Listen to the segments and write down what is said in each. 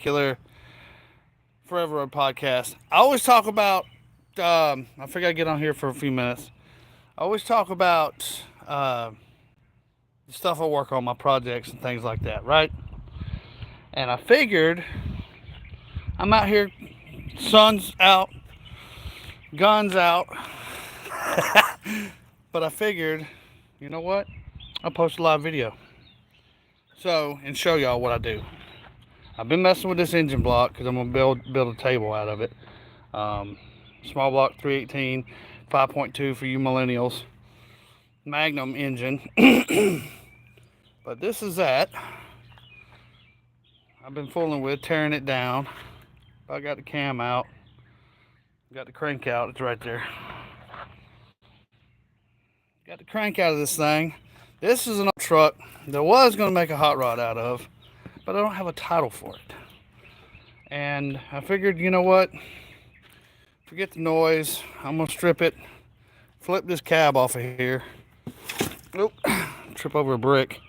Killer Forever Road podcast. I always talk about, I figured I'd get on here for a few minutes. I always talk about the stuff I work on, my projects and things like that, right? And I figured I'm out here, sun's out, guns out, but I figured, you know what? I'll post a live video. So, and show y'all what I do. I've been messing with this engine block because I'm going to build a table out of it. Um, Small block 318, 5.2 for you millennials. Magnum engine. But this is that. I've been fooling with, tearing it down. I got the cam out. Got the crank out. It's right there. Got the crank out of this thing. This is an old truck that I was going to make a hot rod out of, but I don't have a title for it. And I figured, you know what? Forget the noise. I'm going to strip it, flip this cab off of here. Oop, trip over a brick.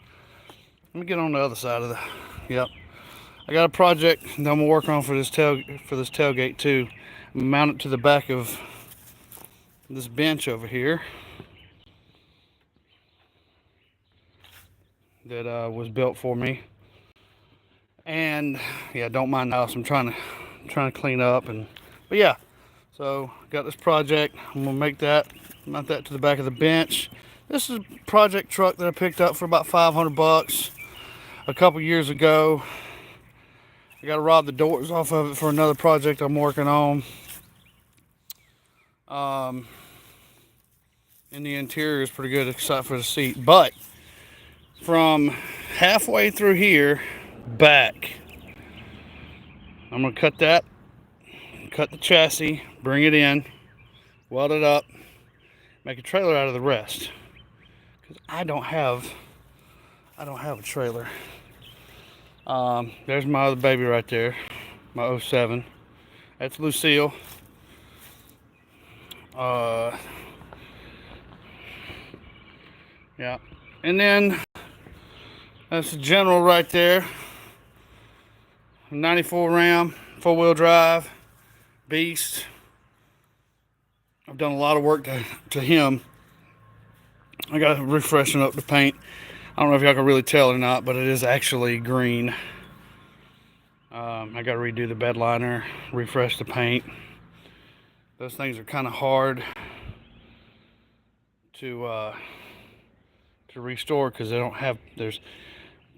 Let me get on the other side of the, yep. I got a project that I'm going to work on for this tailgate too. Mount it to the back of this bench over here that was built for me. And yeah, don't mind the house. I'm trying to clean up, but yeah. So got this project. I'm gonna mount that to the back of the bench. This is a project truck that I picked up for about $500 a couple years ago. I got to rob the doors off of it for another project I'm working on. And the interior is pretty good except for the seat. But from halfway through here back, I'm gonna cut the chassis, bring it in, weld it up, make a trailer out of the rest. Because I don't have a trailer. There's my other baby right there, my 07. That's Lucille. Yeah, and then that's the General right there. 94 Ram, 4-wheel drive, beast. I've done a lot of work to him. I got to refreshen up the paint. I don't know if y'all can really tell or not, but it is actually green. I got to redo the bed liner, refresh the paint. Those things are kind of hard to restore because there's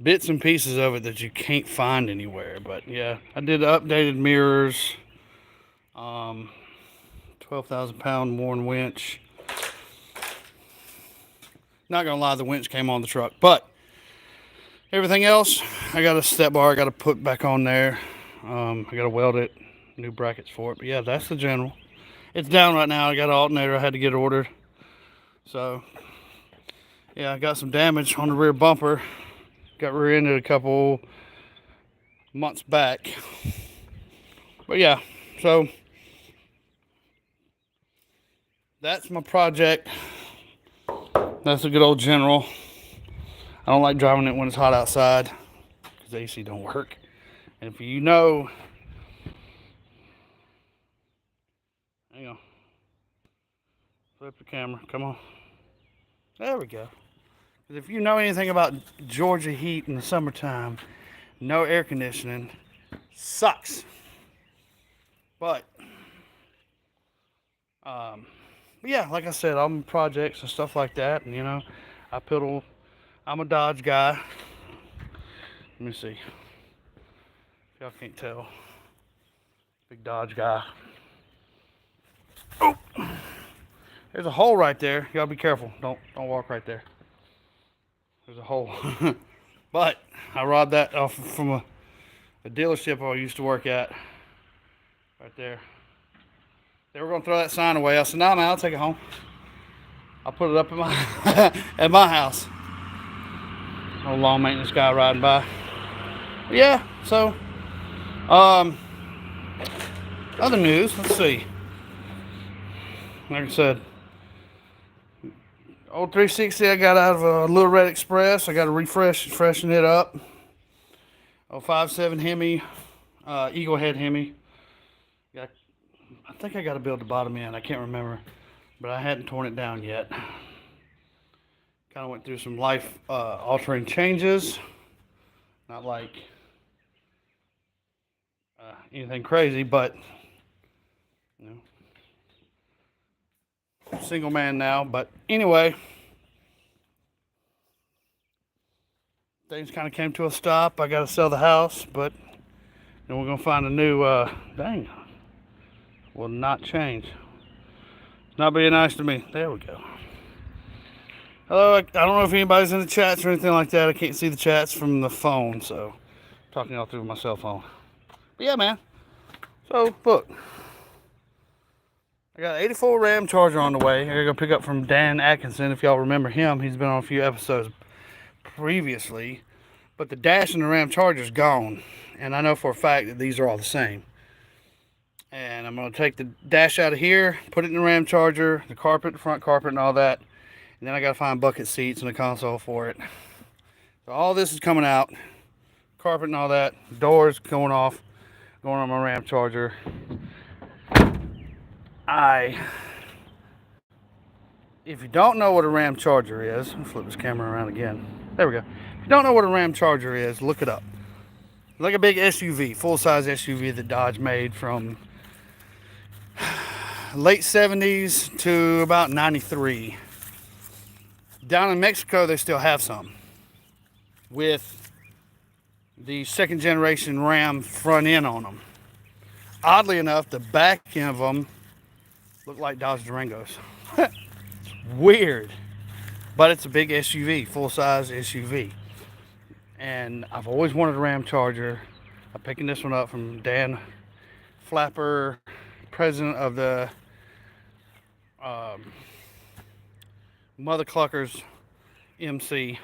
bits and pieces of it that you can't find anywhere. But yeah, I did updated mirrors, 12,000 pound worn winch. Not gonna lie, the winch came on the truck, but everything else, I got a step bar I got to put back on there. I got to weld it, new brackets for it. But yeah, that's the General. It's down right now. I got an alternator I had to get ordered. So yeah, I got some damage on the rear bumper. Got rear-ended a couple months back. But yeah, so that's my project. That's a good old General. I don't like driving it when it's hot outside because the AC don't work. And if you know, hang on, flip the camera, come on. There we go. Because if you know anything about Georgia heat in the summertime, no air conditioning sucks. But yeah, like I said, I'm projects and stuff like that, and you know, I'm a Dodge guy. Let me see. If y'all can't tell, big Dodge guy. Oh, there's a hole right there. Y'all be careful. Don't walk right there. There's a hole. But I robbed that off from a dealership I used to work at. Right there. They were gonna throw that sign away. I said, "No, man, I'll take it home. I'll put it up at my at my house." Old lawn maintenance guy riding by. But yeah, so other news, let's see. Like I said, old 360 I got out of a Little Red Express. I got to freshen it up. 057 Hemi Eagle head Hemi. Got, I think I got to build the bottom end. I can't remember, but I hadn't torn it down yet. Kind of went through some life altering changes. Not like anything crazy, but you know, single man now. But anyway, things kind of came to a stop. I got to sell the house, but then we're gonna find a new. Dang, will not change. It's not being nice to me. There we go. Hello. I don't know if anybody's in the chats or anything like that. I can't see the chats from the phone, so I'm talking all through my cell phone. But yeah, man. So look, I got an 84 Ram Charger on the way. I gotta go pick up from Dan Atkinson. If y'all remember him, he's been on a few episodes previously. But the dash and the Ram Charger's gone, and I know for a fact that these are all the same. And I'm gonna take the dash out of here, put it in the Ram Charger, the carpet, the front carpet, and all that. And then I gotta find bucket seats and a console for it. So all this is coming out, carpet and all that. Doors going off, going on my Ram Charger. If you don't know what a Ram Charger is, I'll flip this camera around again. There we go. If you don't know what a Ram Charger is, look it up. Like a big SUV, full-size SUV that Dodge made from late 70s to about 93. Down in Mexico, they still have some with the second generation Ram front end on them. Oddly enough, the back end of them look like Dodge Durangos. It's weird, but it's a big SUV, full-size SUV. And I've always wanted a Ram Charger. I'm picking this one up from Dan Flapper, president of the Mother Cluckers MC.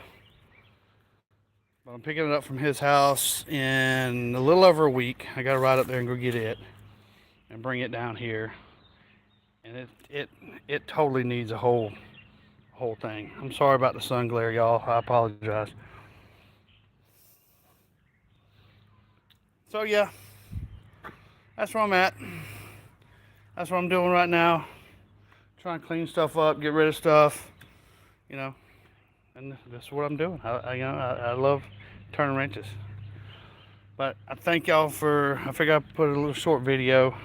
But I'm picking it up from his house in a little over a week. I got to ride up there and go get it and bring it down here. And it totally needs a whole thing. I'm sorry about the sun glare, y'all. I apologize. So yeah, that's where I'm at. That's what I'm doing right now. Trying to clean stuff up, get rid of stuff, you know. And that's what I'm doing. I love turning wrenches. But I thank y'all for. I figured I'd put a little short video.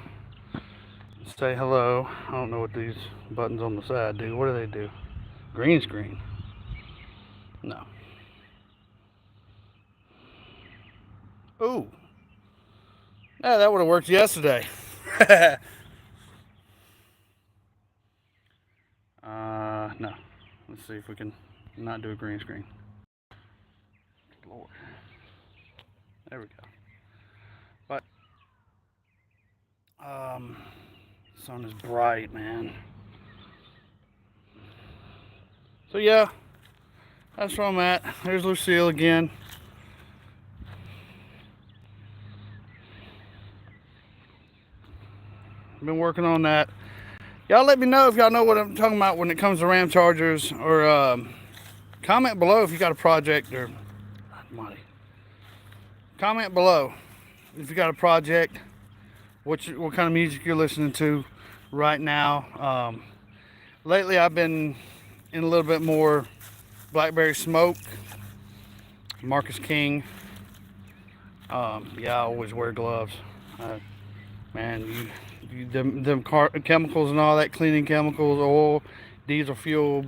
Say hello. I don't know what these buttons on the side do. What do they do? Green screen. No. Ooh. Yeah, that would have worked yesterday. No. Let's see if we can not do a green screen. Lord. There we go. But, sun is bright, man. So yeah, that's where I'm at. There's Lucille again. Been working on that. Y'all let me know if y'all know what I'm talking about when it comes to Ram Chargers, or comment below if you got a project, or comment below if you got a project, what kind of music you're listening to right now. Lately I've been in a little bit more Blackberry Smoke, Marcus King. Yeah, I always wear gloves. Man, them chemicals and all that, cleaning chemicals, oil, diesel fuel,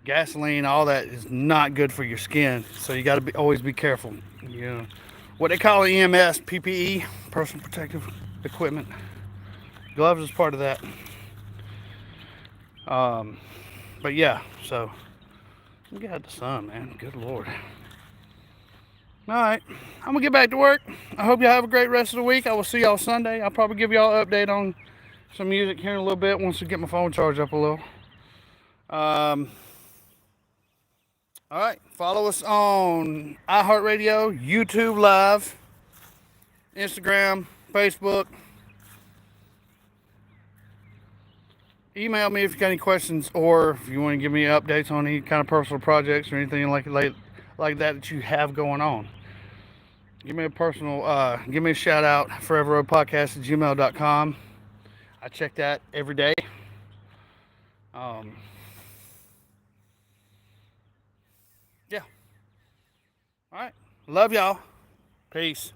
gasoline, all that is not good for your skin. So you got to always be careful. You know what they call EMS, PPE, personal protective equipment. Gloves is part of that. But yeah, so look at the sun, man. Good Lord. All right, I'm gonna get back to work. I hope y'all have a great rest of the week. I will see y'all Sunday. I'll probably give y'all an update on some music here in a little bit once I get my phone charged up a little. All right, follow us on iHeartRadio, YouTube Live, Instagram, Facebook. Email me if you got any questions, or if you want to give me updates on any kind of personal projects or anything like that you have going on. Give me a personal, give me a shout out, foreverroadpodcast@gmail.com. I check that every day. Um, yeah. All right. Love y'all. Peace.